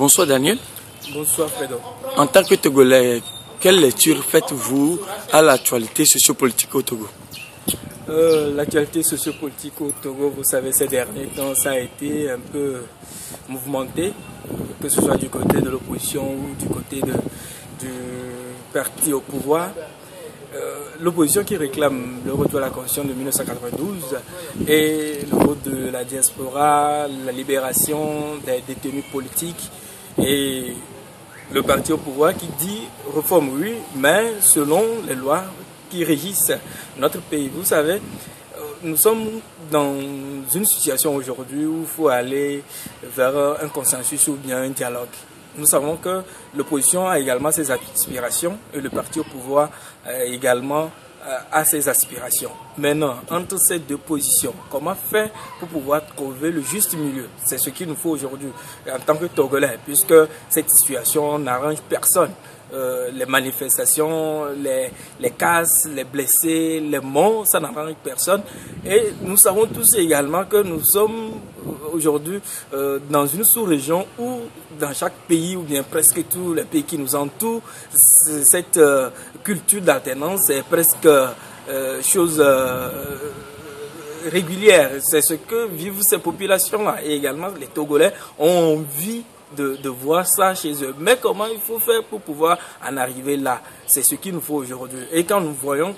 Bonsoir Daniel. Bonsoir Fredo. En tant que Togolais, quelle lecture faites-vous à l'actualité sociopolitique au Togo? L'actualité sociopolitique au Togo, vous savez, ces derniers temps, ça a été un peu mouvementé, que ce soit du côté de l'opposition ou du côté du parti au pouvoir. L'opposition qui réclame le retour à la Constitution de 1992 et le vote de la diaspora, la libération des détenus politiques, et le parti au pouvoir qui dit réforme oui, mais selon les lois qui régissent notre pays. Vous savez, nous sommes dans une situation aujourd'hui où il faut aller vers un consensus ou bien un dialogue. Nous savons que l'opposition a également ses aspirations et le parti au pouvoir également a ses aspirations. Maintenant, entre ces deux positions, comment faire pour pouvoir trouver le juste milieu? C'est ce qu'il nous faut aujourd'hui en tant que Togolais, puisque cette situation n'arrange personne. Les manifestations, les casses, les blessés, les morts, ça n'arrange personne. Et nous savons tous également que nous sommes aujourd'hui dans une sous-région où dans chaque pays, ou bien presque tous les pays qui nous entourent, cette culture d'alternance est presque chose régulière. C'est ce que vivent ces populations-là. Et également, les Togolais ont envie de voir ça chez eux. Mais comment il faut faire pour pouvoir en arriver là? C'est ce qu'il nous faut aujourd'hui. Et quand nous voyons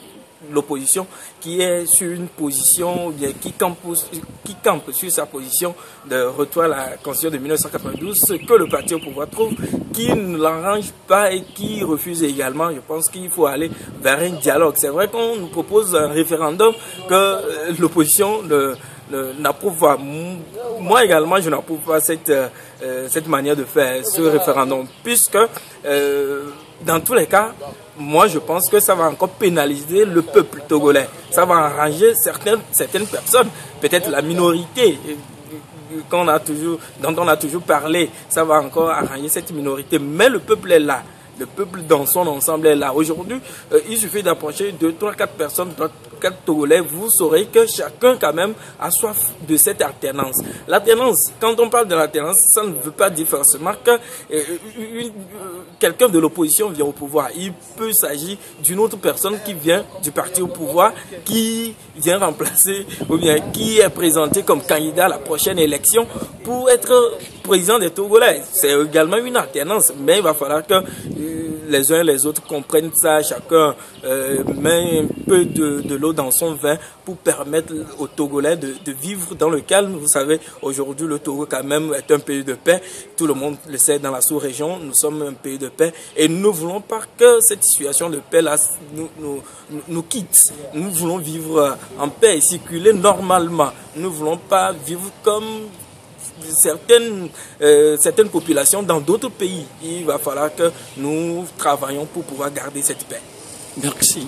l'opposition qui est sur une position, ou bien qui campe sur sa position de retour à la Constitution de 1992, ce que le parti au pouvoir trouve qui ne l'arrange pas et qui refuse également, je pense qu'il faut aller vers un dialogue. C'est vrai qu'on nous propose un référendum que l'opposition n'approuve pas. Moi également, je n'approuve pas cette manière de faire ce référendum, puisque dans tous les cas, moi je pense que ça va encore pénaliser le peuple togolais. Ça va arranger certaines personnes, peut-être la minorité dont on a toujours parlé, ça va encore arranger cette minorité. Mais le peuple est là. Le peuple dans son ensemble est là. Aujourd'hui, il suffit d'approcher 2, 3, 4 personnes, 4 Togolais, vous saurez que chacun quand même a soif de cette alternance. L'alternance, quand on parle de l'alternance, ça ne veut pas dire forcément que quelqu'un de l'opposition vient au pouvoir. Il peut s'agir d'une autre personne qui vient du parti au pouvoir, qui vient remplacer, ou bien qui est présenté comme candidat à la prochaine élection pour être président des Togolais. C'est également une alternance, mais il va falloir que les uns et les autres comprennent ça, chacun met un peu de l'eau dans son vin pour permettre aux Togolais de vivre dans le calme. Vous savez, aujourd'hui le Togo quand même est un pays de paix, tout le monde le sait dans la sous-région, nous sommes un pays de paix et nous ne voulons pas que cette situation de paix là nous quitte. Nous voulons vivre en paix et circuler normalement. Nous ne voulons pas vivre comme certaines populations dans d'autres pays. Il va falloir que nous travaillions pour pouvoir garder cette paix. Merci.